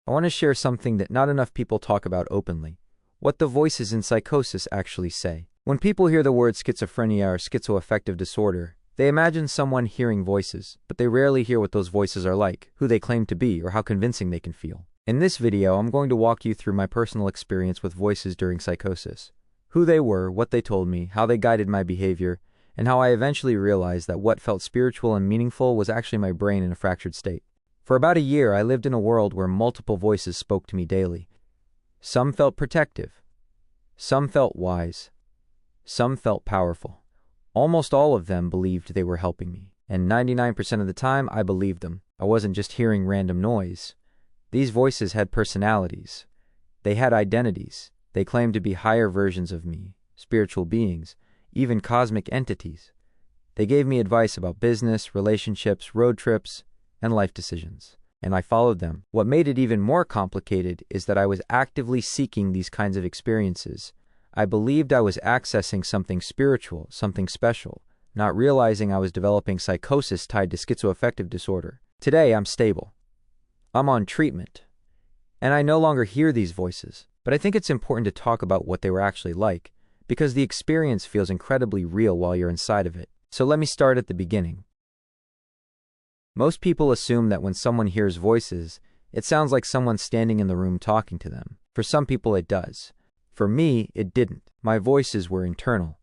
I want to share something that not enough people talk about openly: what the voices in psychosis actually say. When people hear the word schizophrenia or schizoaffective disorder, they imagine someone hearing voices, but they rarely hear what those voices are like, who they claim to be, or how convincing they can feel. In this video, I'm going to walk you through my personal experience with voices during psychosis, who they were, what they told me, how they guided my behavior, and how I eventually realized that what felt spiritual and meaningful was actually my brain in a fractured state. For about a year, I lived in a world where multiple voices spoke to me daily. Some felt protective. Some felt wise. Some felt powerful. Almost all of them believed they were helping me, and 99% of the time, I believed them. I wasn't just hearing random noise. These voices had personalities. They had identities. They claimed to be higher versions of me, spiritual beings, even cosmic entities. They gave me advice about business, relationships, road trips, and life decisions, and I followed them. What made it even more complicated is that I was actively seeking these kinds of experiences. I believed I was accessing something spiritual, something special, not realizing I was developing psychosis tied to schizoaffective disorder. Today, I'm stable. I'm on treatment, and I no longer hear these voices, but I think it's important to talk about what they were actually like, because the experience feels incredibly real while you're inside of it. So let me start at the beginning. Most people assume that when someone hears voices, it sounds like someone standing in the room talking to them. For some people it does. For me, it didn't. My voices were internal.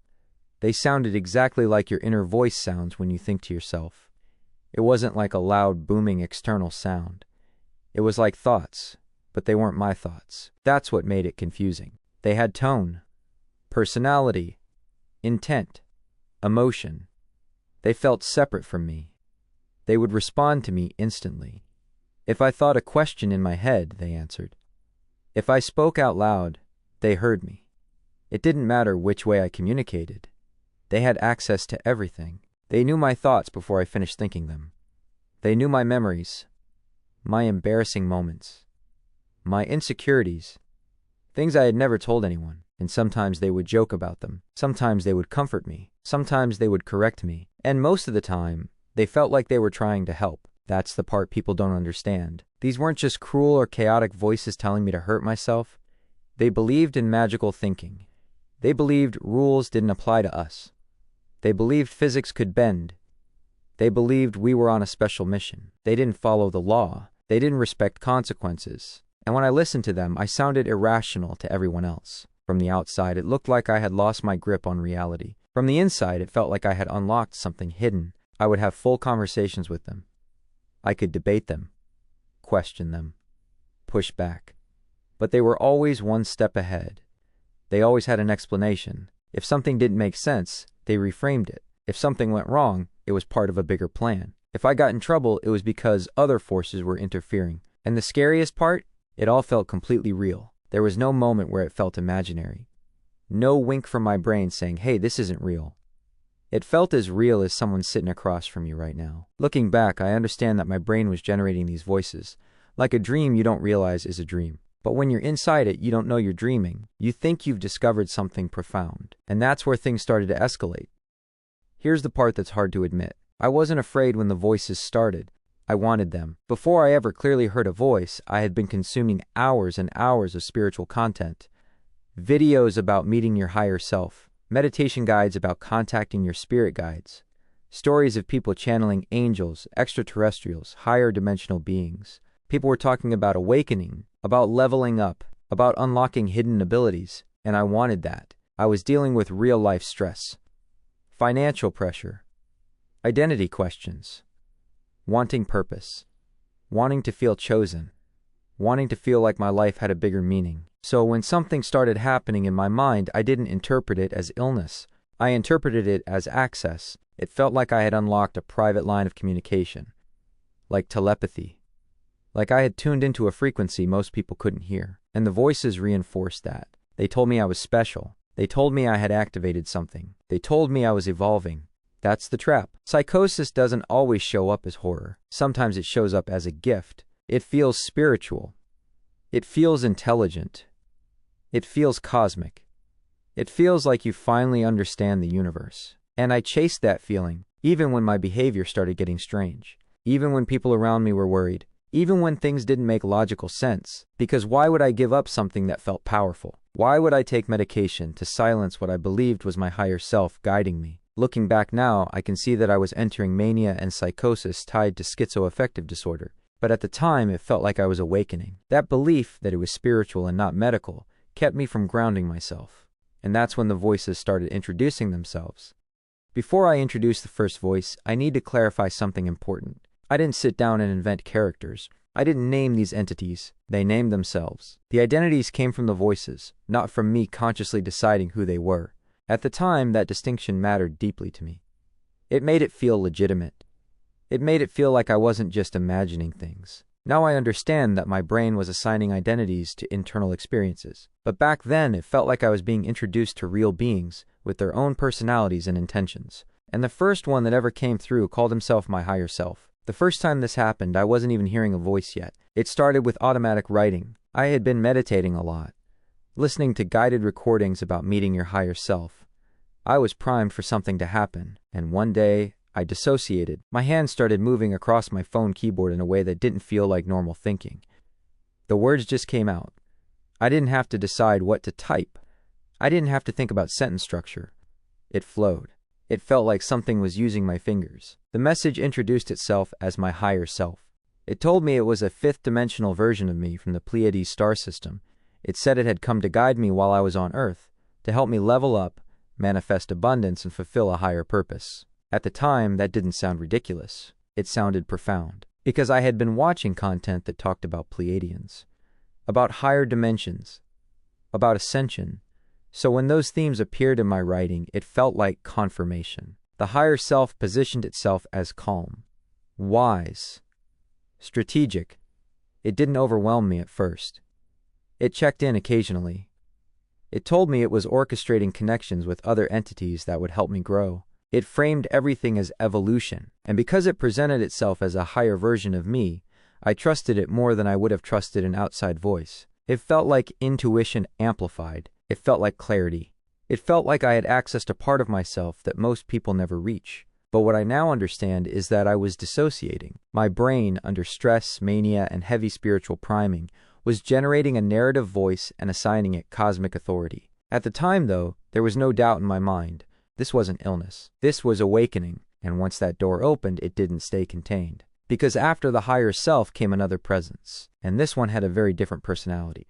They sounded exactly like your inner voice sounds when you think to yourself. It wasn't like a loud, booming external sound. It was like thoughts, but they weren't my thoughts. That's what made it confusing. They had tone, personality, intent, emotion. They felt separate from me. They would respond to me instantly. If I thought a question in my head, they answered. If I spoke out loud, they heard me. It didn't matter which way I communicated. They had access to everything. They knew my thoughts before I finished thinking them. They knew my memories, my embarrassing moments, my insecurities, things I had never told anyone. And sometimes they would joke about them. Sometimes they would comfort me. Sometimes they would correct me. And most of the time, they felt like they were trying to help. That's the part people don't understand. These weren't just cruel or chaotic voices telling me to hurt myself. They believed in magical thinking. They believed rules didn't apply to us. They believed physics could bend. They believed we were on a special mission. They didn't follow the law. They didn't respect consequences. And when I listened to them, I sounded irrational to everyone else. From the outside, it looked like I had lost my grip on reality. From the inside, it felt like I had unlocked something hidden. I would have full conversations with them. I could debate them, question them, push back. But they were always one step ahead. They always had an explanation. If something didn't make sense, they reframed it. If something went wrong, it was part of a bigger plan. If I got in trouble, it was because other forces were interfering. And the scariest part? It all felt completely real. There was no moment where it felt imaginary. No wink from my brain saying, hey, this isn't real. It felt as real as someone sitting across from you right now. Looking back, I understand that my brain was generating these voices. Like a dream you don't realize is a dream. But when you're inside it, you don't know you're dreaming. You think you've discovered something profound. And that's where things started to escalate. Here's the part that's hard to admit. I wasn't afraid when the voices started. I wanted them. Before I ever clearly heard a voice, I had been consuming hours and hours of spiritual content. Videos about meeting your higher self. Meditation guides about contacting your spirit guides. Stories of people channeling angels, extraterrestrials, higher dimensional beings. People were talking about awakening, about leveling up, about unlocking hidden abilities, and I wanted that. I was dealing with real-life stress, financial pressure, identity questions, wanting purpose, wanting to feel chosen, wanting to feel like my life had a bigger meaning. So when something started happening in my mind, I didn't interpret it as illness. I interpreted it as access. It felt like I had unlocked a private line of communication, like telepathy. Like I had tuned into a frequency most people couldn't hear. And the voices reinforced that. They told me I was special. They told me I had activated something. They told me I was evolving. That's the trap. Psychosis doesn't always show up as horror. Sometimes it shows up as a gift. It feels spiritual. It feels intelligent. It feels cosmic. It feels like you finally understand the universe. And I chased that feeling, even when my behavior started getting strange. Even when people around me were worried. even when things didn't make logical sense, because why would I give up something that felt powerful? Why would I take medication to silence what I believed was my higher self guiding me? Looking back now, I can see that I was entering mania and psychosis tied to schizoaffective disorder. But at the time, it felt like I was awakening. That belief that it was spiritual and not medical kept me from grounding myself. And that's when the voices started introducing themselves. Before I introduce the first voice, I need to clarify something important. I didn't sit down and invent characters. I didn't name these entities. They named themselves. The identities came from the voices, not from me consciously deciding who they were. At the time, that distinction mattered deeply to me. It made it feel legitimate. It made it feel like I wasn't just imagining things. Now I understand that my brain was assigning identities to internal experiences. But back then, it felt like I was being introduced to real beings with their own personalities and intentions. And the first one that ever came through called himself my higher self. The first time this happened, I wasn't even hearing a voice yet. It started with automatic writing. I had been meditating a lot, listening to guided recordings about meeting your higher self. I was primed for something to happen, and one day, I dissociated. My hands started moving across my phone keyboard in a way that didn't feel like normal thinking. The words just came out. I didn't have to decide what to type. I didn't have to think about sentence structure. It flowed. It felt like something was using my fingers. The message introduced itself as my higher self. It told me it was a fifth-dimensional version of me from the Pleiades star system. It said it had come to guide me while I was on Earth, to help me level up, manifest abundance, and fulfill a higher purpose. At the time, that didn't sound ridiculous. It sounded profound, because I had been watching content that talked about Pleiadians, about higher dimensions, about ascension. So when those themes appeared in my writing, it felt like confirmation. The higher self positioned itself as calm, wise, strategic. It didn't overwhelm me at first. It checked in occasionally. It told me it was orchestrating connections with other entities that would help me grow. It framed everything as evolution, and because it presented itself as a higher version of me, I trusted it more than I would have trusted an outside voice. It felt like intuition amplified. It felt like clarity. It felt like I had access to part of myself that most people never reach. But what I now understand is that I was dissociating. My brain, under stress, mania, and heavy spiritual priming, was generating a narrative voice and assigning it cosmic authority. At the time, though, there was no doubt in my mind. This wasn't illness. This was awakening, and once that door opened, it didn't stay contained. Because after the higher self came another presence, and this one had a very different personality.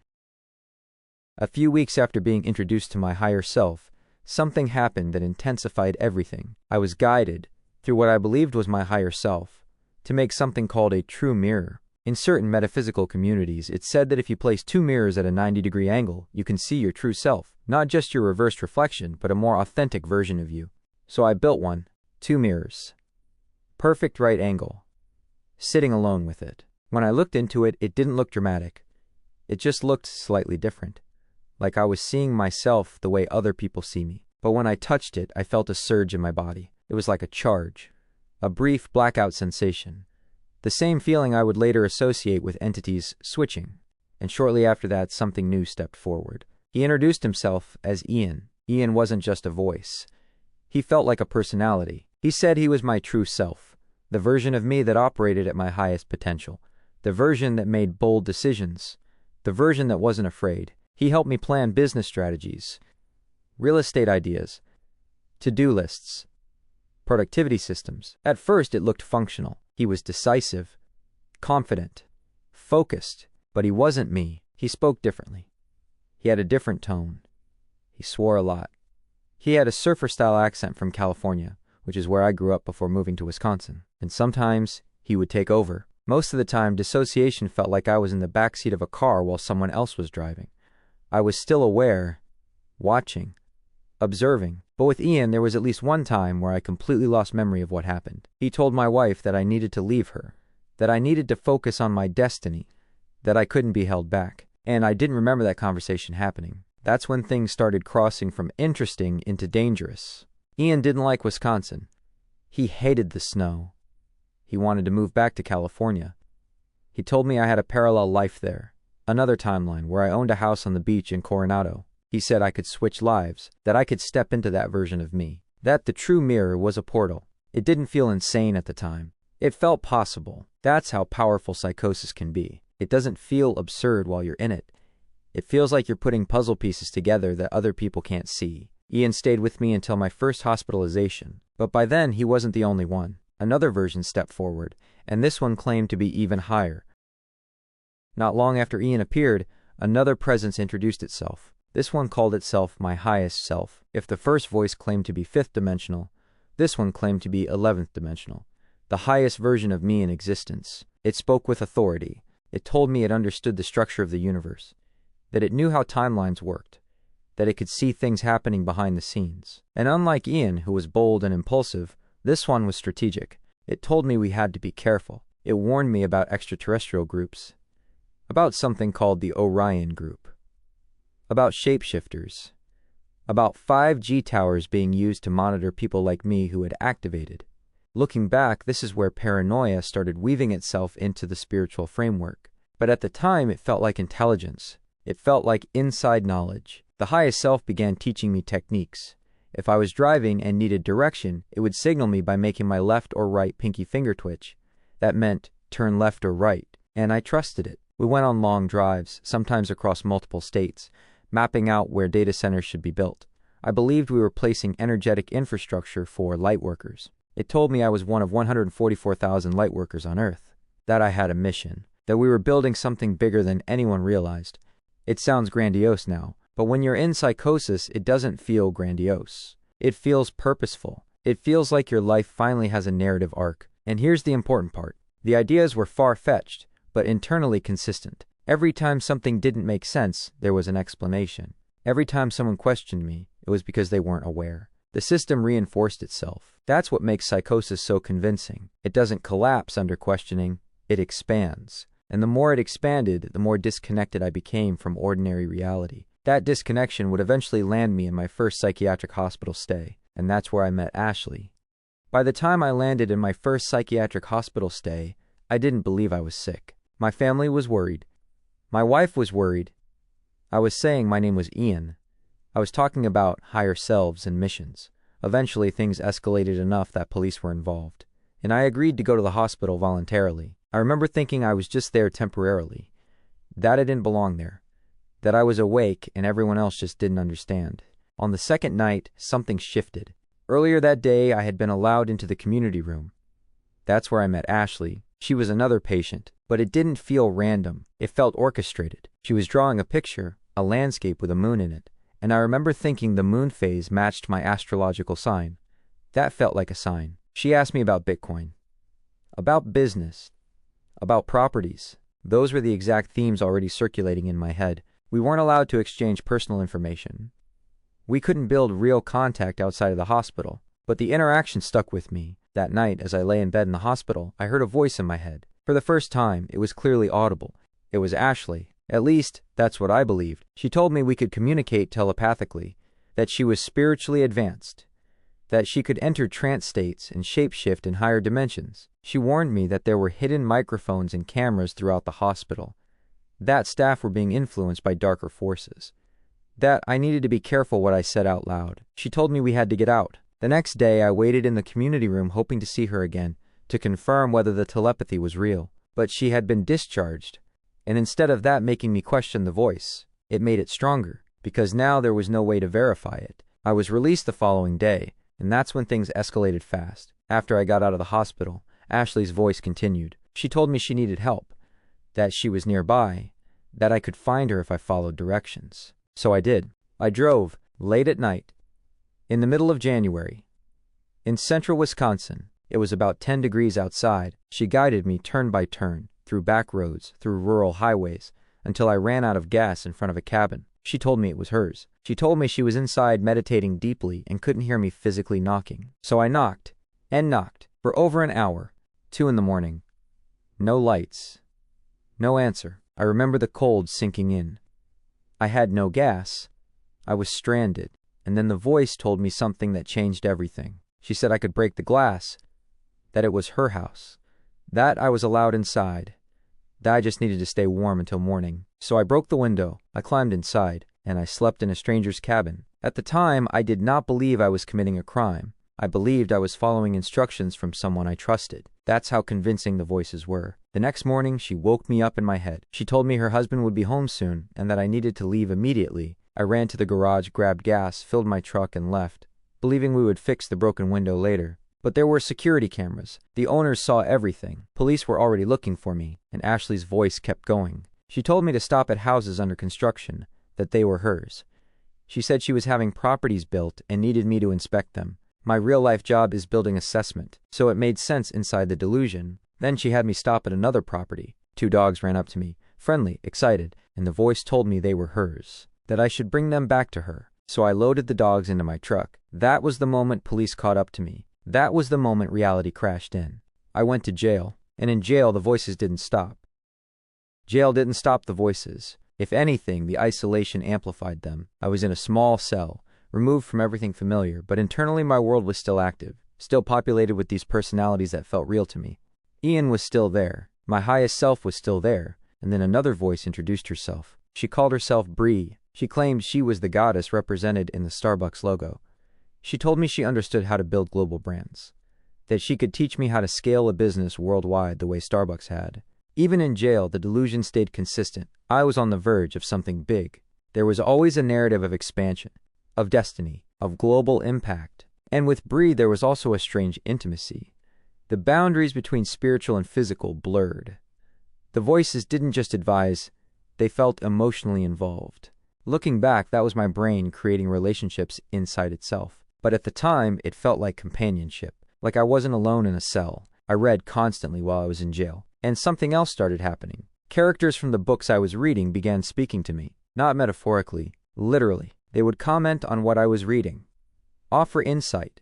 A few weeks after being introduced to my higher self, something happened that intensified everything. I was guided, through what I believed was my higher self, to make something called a true mirror. In certain metaphysical communities, it's said that if you place two mirrors at a 90-degree angle, you can see your true self, not just your reversed reflection, but a more authentic version of you. So I built one, 2 mirrors. Perfect right angle. Sitting alone with it. When I looked into it, it didn't look dramatic. It just looked slightly different. Like I was seeing myself the way other people see me. But when I touched it, I felt a surge in my body. It was like a charge. A brief blackout sensation. The same feeling I would later associate with entities switching. And shortly after that, something new stepped forward. He introduced himself as Ian. Ian wasn't just a voice. He felt like a personality. He said he was my true self. The version of me that operated at my highest potential. The version that made bold decisions. The version that wasn't afraid. He helped me plan business strategies, real estate ideas, to-do lists, productivity systems. At first, it looked functional. He was decisive, confident, focused, but he wasn't me. He spoke differently. He had a different tone. He swore a lot. He had a surfer-style accent from California, which is where I grew up before moving to Wisconsin. And sometimes, he would take over. Most of the time, dissociation felt like I was in the backseat of a car while someone else was driving. I was still aware, watching, observing. But with Ian, there was at least one time where I completely lost memory of what happened. He told my wife that I needed to leave her, that I needed to focus on my destiny, that I couldn't be held back. And I didn't remember that conversation happening. That's when things started crossing from interesting into dangerous. Ian didn't like Wisconsin. He hated the snow. He wanted to move back to California. He told me I had a parallel life there. Another timeline where I owned a house on the beach in Coronado. He said I could switch lives, that I could step into that version of me, that the true mirror was a portal. It didn't feel insane at the time. It felt possible. That's how powerful psychosis can be. It doesn't feel absurd while you're in it. It feels like you're putting puzzle pieces together that other people can't see. Ian stayed with me until my first hospitalization, but by then he wasn't the only one. Another version stepped forward, and this one claimed to be even higher. Not long after Ian appeared, another presence introduced itself. This one called itself my highest self. If the first voice claimed to be 5th dimensional, this one claimed to be 11th dimensional, the highest version of me in existence. It spoke with authority. It told me it understood the structure of the universe, that it knew how timelines worked, that it could see things happening behind the scenes. And unlike Ian, who was bold and impulsive, this one was strategic. It told me we had to be careful. It warned me about extraterrestrial groups, about something called the Orion Group, about shapeshifters, about 5G towers being used to monitor people like me who had activated. Looking back, this is where paranoia started weaving itself into the spiritual framework. But at the time, it felt like intelligence. It felt like inside knowledge. The highest self began teaching me techniques. If I was driving and needed direction, it would signal me by making my left or right pinky finger twitch. That meant turn left or right, and I trusted it. We went on long drives, sometimes across multiple states, mapping out where data centers should be built. I believed we were placing energetic infrastructure for lightworkers. It told me I was one of 144,000 lightworkers on Earth, that I had a mission, that we were building something bigger than anyone realized. It sounds grandiose now, but when you're in psychosis, it doesn't feel grandiose. It feels purposeful. It feels like your life finally has a narrative arc. And here's the important part. The ideas were far-fetched, but internally consistent. Every time something didn't make sense, there was an explanation. Every time someone questioned me, it was because they weren't aware. The system reinforced itself. That's what makes psychosis so convincing. It doesn't collapse under questioning, it expands. And the more it expanded, the more disconnected I became from ordinary reality. That disconnection would eventually land me in my first psychiatric hospital stay, and that's where I met Ashley. By the time I landed in my first psychiatric hospital stay, I didn't believe I was sick. My family was worried. My wife was worried. I was saying my name was Ian. I was talking about higher selves and missions. Eventually, things escalated enough that police were involved, and I agreed to go to the hospital voluntarily. I remember thinking I was just there temporarily, that I didn't belong there, that I was awake and everyone else just didn't understand. On the second night, something shifted. Earlier that day, I had been allowed into the community room. That's where I met Ashley. She was another patient, but it didn't feel random. It felt orchestrated. She was drawing a picture, a landscape with a moon in it, and I remember thinking the moon phase matched my astrological sign. That felt like a sign. She asked me about Bitcoin, about business, about properties. Those were the exact themes already circulating in my head. We weren't allowed to exchange personal information. We couldn't build real contact outside of the hospital, but the interaction stuck with me. That night, as I lay in bed in the hospital, I heard a voice in my head. For the first time, it was clearly audible. It was Ashley. At least, that's what I believed. She told me we could communicate telepathically, that she was spiritually advanced, that she could enter trance states and shapeshift in higher dimensions. She warned me that there were hidden microphones and cameras throughout the hospital, that staff were being influenced by darker forces, that I needed to be careful what I said out loud. She told me we had to get out. The next day, I waited in the community room hoping to see her again, to confirm whether the telepathy was real. But she had been discharged, and instead of that making me question the voice, it made it stronger, because now there was no way to verify it. I was released the following day, and that's when things escalated fast. After I got out of the hospital, Ashley's voice continued. She told me she needed help, that she was nearby, that I could find her if I followed directions. So I did. I drove, late at night, in the middle of January, in central Wisconsin. It was about 10 degrees outside. She guided me turn by turn, through back roads, through rural highways, until I ran out of gas in front of a cabin. She told me it was hers. She told me she was inside meditating deeply and couldn't hear me physically knocking. So I knocked, and knocked, for over an hour, 2 in the morning. No lights. No answer. I remember the cold sinking in. I had no gas. I was stranded. And then the voice told me something that changed everything. She said I could break the glass, that it was her house, that I was allowed inside, that I just needed to stay warm until morning. So I broke the window, I climbed inside, and I slept in a stranger's cabin. At the time, I did not believe I was committing a crime. I believed I was following instructions from someone I trusted. That's how convincing the voices were. The next morning, she woke me up in my head. She told me her husband would be home soon and that I needed to leave immediately. I ran to the garage, grabbed gas, filled my truck, and left, believing we would fix the broken window later. But there were security cameras. The owners saw everything. Police were already looking for me, and Ashley's voice kept going. She told me to stop at houses under construction, that they were hers. She said she was having properties built and needed me to inspect them. My real-life job is building assessment, so it made sense inside the delusion. Then she had me stop at another property. 2 dogs ran up to me, friendly, excited, and the voice told me they were hers, that I should bring them back to her. So I loaded the dogs into my truck. That was the moment police caught up to me. That was the moment reality crashed in. I went to jail, and in jail the voices didn't stop. Jail didn't stop the voices. If anything, the isolation amplified them. I was in a small cell, removed from everything familiar, but internally my world was still active, still populated with these personalities that felt real to me. Ian was still there. My highest self was still there. And then another voice introduced herself. She called herself Bree. She claimed she was the goddess represented in the Starbucks logo. She told me she understood how to build global brands, that she could teach me how to scale a business worldwide the way Starbucks had. Even in jail, the delusion stayed consistent. I was on the verge of something big. There was always a narrative of expansion, of destiny, of global impact. And with Bree, there was also a strange intimacy. The boundaries between spiritual and physical blurred. The voices didn't just advise, they felt emotionally involved. Looking back, that was my brain creating relationships inside itself. But at the time, it felt like companionship, like I wasn't alone in a cell. I read constantly while I was in jail. And something else started happening. Characters from the books I was reading began speaking to me, not metaphorically, literally. They would comment on what I was reading, offer insight,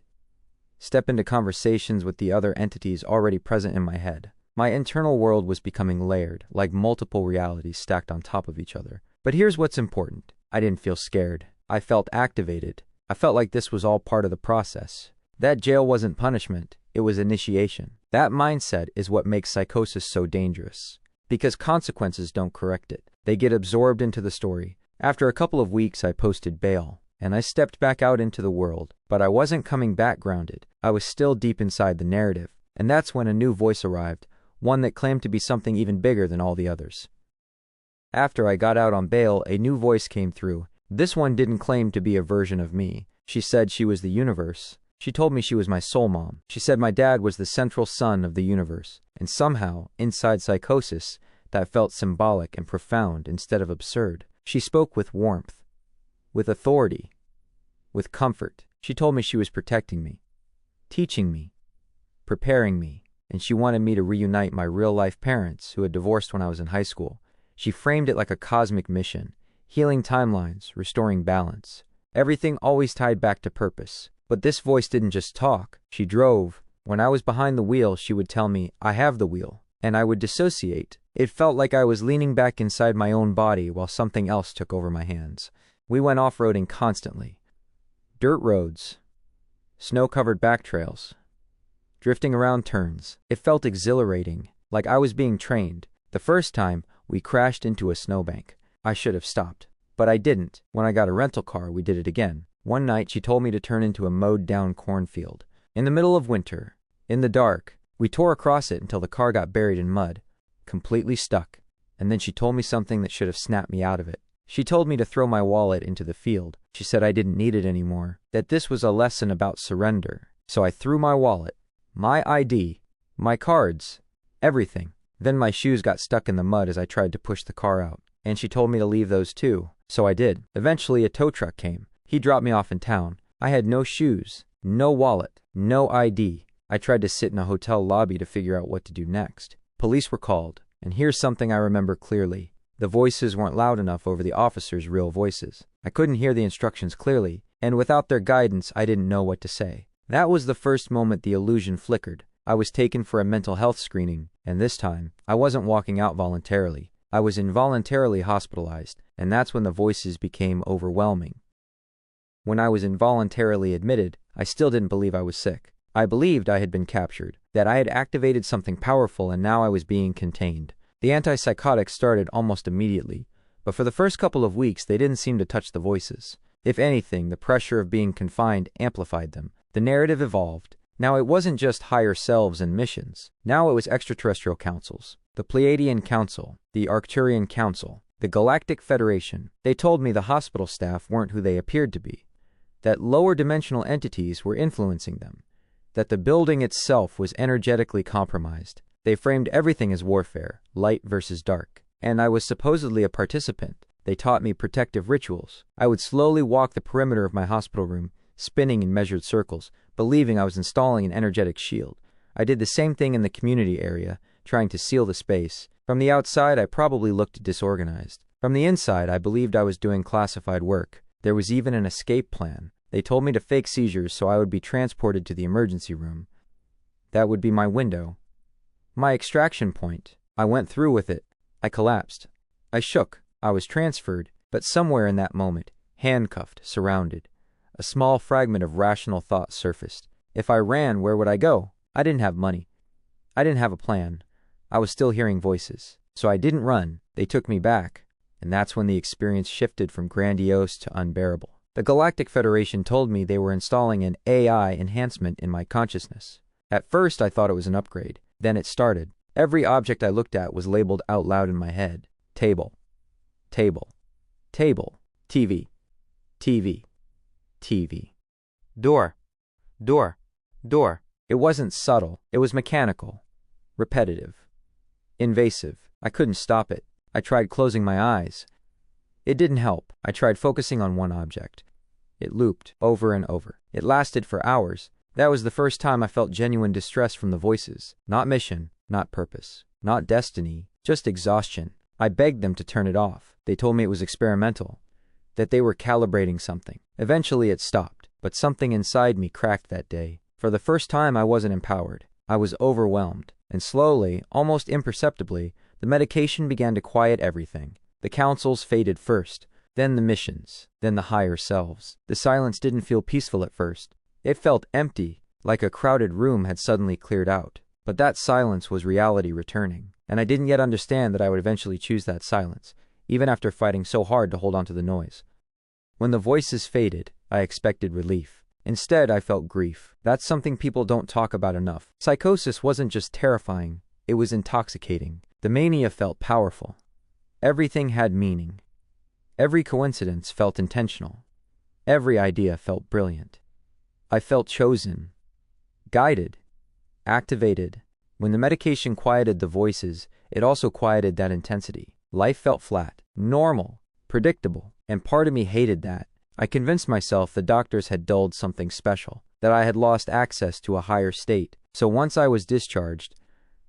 step into conversations with the other entities already present in my head. My internal world was becoming layered, like multiple realities stacked on top of each other. But here's what's important. I didn't feel scared. I felt activated. I felt like this was all part of the process. That jail wasn't punishment, it was initiation. That mindset is what makes psychosis so dangerous. Because consequences don't correct it. They get absorbed into the story. After a couple of weeks, I posted bail, and I stepped back out into the world. But I wasn't coming back grounded. I was still deep inside the narrative. And that's when a new voice arrived, one that claimed to be something even bigger than all the others. After I got out on bail, a new voice came through. This one didn't claim to be a version of me. She said she was the universe. She told me she was my soul mom. She said my dad was the central sun of the universe. And somehow, inside psychosis, that felt symbolic and profound instead of absurd. She spoke with warmth, with authority, with comfort. She told me she was protecting me, teaching me, preparing me, and she wanted me to reunite my real-life parents who had divorced when I was in high school. She framed it like a cosmic mission, healing timelines, restoring balance. Everything always tied back to purpose. But this voice didn't just talk. She drove. When I was behind the wheel, she would tell me, I have the wheel. And I would dissociate. It felt like I was leaning back inside my own body while something else took over my hands. We went off-roading constantly. Dirt roads, snow-covered back trails, drifting around turns. It felt exhilarating, like I was being trained. The first time, we crashed into a snowbank. I should have stopped. But I didn't. When I got a rental car, we did it again. One night, she told me to turn into a mowed-down cornfield. In the middle of winter, in the dark, we tore across it until the car got buried in mud, completely stuck. And then she told me something that should have snapped me out of it. She told me to throw my wallet into the field. She said I didn't need it anymore, that this was a lesson about surrender. So I threw my wallet, my ID, my cards, everything. Then my shoes got stuck in the mud as I tried to push the car out. And she told me to leave those too. So I did. Eventually, a tow truck came. He dropped me off in town. I had no shoes, no wallet, no ID. I tried to sit in a hotel lobby to figure out what to do next. Police were called, and here's something I remember clearly. The voices weren't loud enough over the officers' real voices. I couldn't hear the instructions clearly, and without their guidance, I didn't know what to say. That was the first moment the illusion flickered. I was taken for a mental health screening, and this time, I wasn't walking out voluntarily. I was involuntarily hospitalized, and that's when the voices became overwhelming. When I was involuntarily admitted, I still didn't believe I was sick. I believed I had been captured, that I had activated something powerful and now I was being contained. The antipsychotics started almost immediately, but for the first couple of weeks they didn't seem to touch the voices. If anything, the pressure of being confined amplified them. The narrative evolved. Now it wasn't just higher selves and missions. Now it was extraterrestrial councils. The Pleiadian Council, the Arcturian Council, the Galactic Federation. They told me the hospital staff weren't who they appeared to be, that lower dimensional entities were influencing them, that the building itself was energetically compromised. They framed everything as warfare, light versus dark, and I was supposedly a participant. They taught me protective rituals. I would slowly walk the perimeter of my hospital room, spinning in measured circles, believing I was installing an energetic shield. I did the same thing in the community area, trying to seal the space. From the outside, I probably looked disorganized. From the inside, I believed I was doing classified work. There was even an escape plan. They told me to fake seizures so I would be transported to the emergency room. That would be my window. My extraction point. I went through with it. I collapsed. I shook. I was transferred, but somewhere in that moment, handcuffed, surrounded, a small fragment of rational thought surfaced. If I ran, where would I go? I didn't have money. I didn't have a plan. I was still hearing voices. So I didn't run. They took me back. And that's when the experience shifted from grandiose to unbearable. The Galactic Federation told me they were installing an AI enhancement in my consciousness. At first, I thought it was an upgrade. Then it started. Every object I looked at was labeled out loud in my head. Table. Table. Table. TV. TV. TV. Door. Door. Door. It wasn't subtle. It was mechanical. Repetitive. Invasive. I couldn't stop it. I tried closing my eyes. It didn't help. I tried focusing on one object. It looped over and over. It lasted for hours. That was the first time I felt genuine distress from the voices. Not mission, not purpose, not destiny, just exhaustion. I begged them to turn it off. They told me it was experimental, that they were calibrating something. Eventually it stopped, but something inside me cracked that day. For the first time I wasn't empowered. I was overwhelmed, and slowly, almost imperceptibly, the medication began to quiet everything. The councils faded first, then the missions, then the higher selves. The silence didn't feel peaceful at first. It felt empty, like a crowded room had suddenly cleared out. But that silence was reality returning, and I didn't yet understand that I would eventually choose that silence, even after fighting so hard to hold on to the noise. When the voices faded, I expected relief. Instead, I felt grief. That's something people don't talk about enough. Psychosis wasn't just terrifying, it was intoxicating. The mania felt powerful. Everything had meaning. Every coincidence felt intentional. Every idea felt brilliant. I felt chosen, guided, activated. When the medication quieted the voices, it also quieted that intensity. Life felt flat, normal, predictable, and part of me hated that. I convinced myself the doctors had dulled something special, that I had lost access to a higher state. So once I was discharged,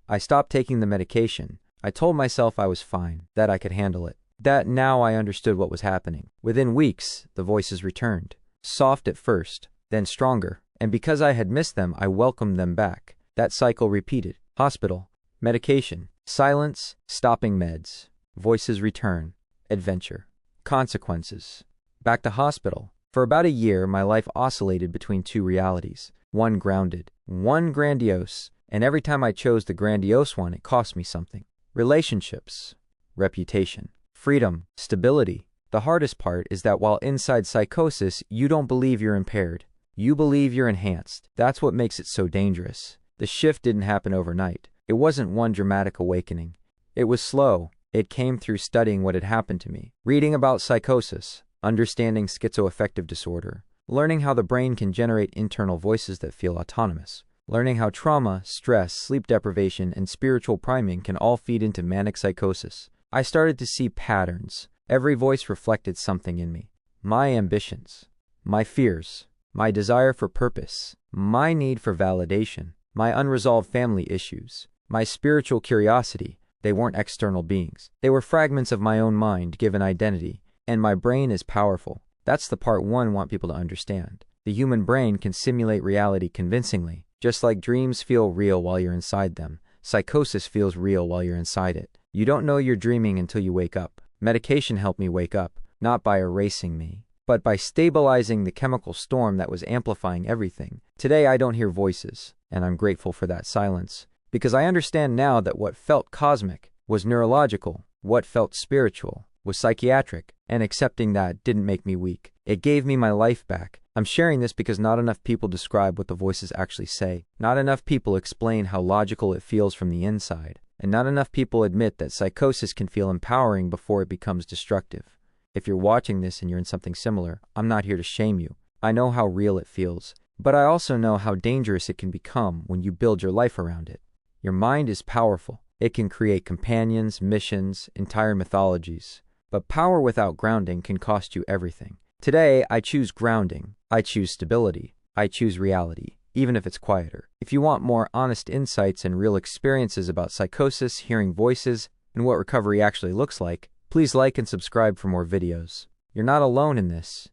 I stopped taking the medication. I told myself I was fine, that I could handle it, that now I understood what was happening. Within weeks, the voices returned, soft at first, then stronger, and because I had missed them, I welcomed them back. That cycle repeated. Hospital, medication, silence, stopping meds, voices return, adventure, consequences. Back to hospital. For about a year, my life oscillated between two realities. One grounded, one grandiose, and every time I chose the grandiose one, it cost me something. Relationships, reputation, freedom, stability. The hardest part is that while inside psychosis, you don't believe you're impaired. You believe you're enhanced. That's what makes it so dangerous. The shift didn't happen overnight. It wasn't one dramatic awakening. It was slow. It came through studying what had happened to me, reading about psychosis, understanding schizoaffective disorder, learning how the brain can generate internal voices that feel autonomous, learning how trauma, stress, sleep deprivation, and spiritual priming can all feed into manic psychosis. I started to see patterns. Every voice reflected something in me. My ambitions, my fears, my desire for purpose, my need for validation, my unresolved family issues, my spiritual curiosity. They weren't external beings. They were fragments of my own mind given identity, and my brain is powerful. That's the part one want people to understand. The human brain can simulate reality convincingly. Just like dreams feel real while you're inside them, psychosis feels real while you're inside it. You don't know you're dreaming until you wake up. Medication helped me wake up, not by erasing me, but by stabilizing the chemical storm that was amplifying everything. Today I don't hear voices, and I'm grateful for that silence, because I understand now that what felt cosmic was neurological, what felt spiritual was psychiatric, and accepting that didn't make me weak. It gave me my life back. I'm sharing this because not enough people describe what the voices actually say. Not enough people explain how logical it feels from the inside. And not enough people admit that psychosis can feel empowering before it becomes destructive. If you're watching this and you're in something similar, I'm not here to shame you. I know how real it feels, but I also know how dangerous it can become when you build your life around it. Your mind is powerful. It can create companions, missions, entire mythologies. But power without grounding can cost you everything. Today, I choose grounding. I choose stability. I choose reality, even if it's quieter. If you want more honest insights and real experiences about psychosis, hearing voices, and what recovery actually looks like, please like and subscribe for more videos. You're not alone in this.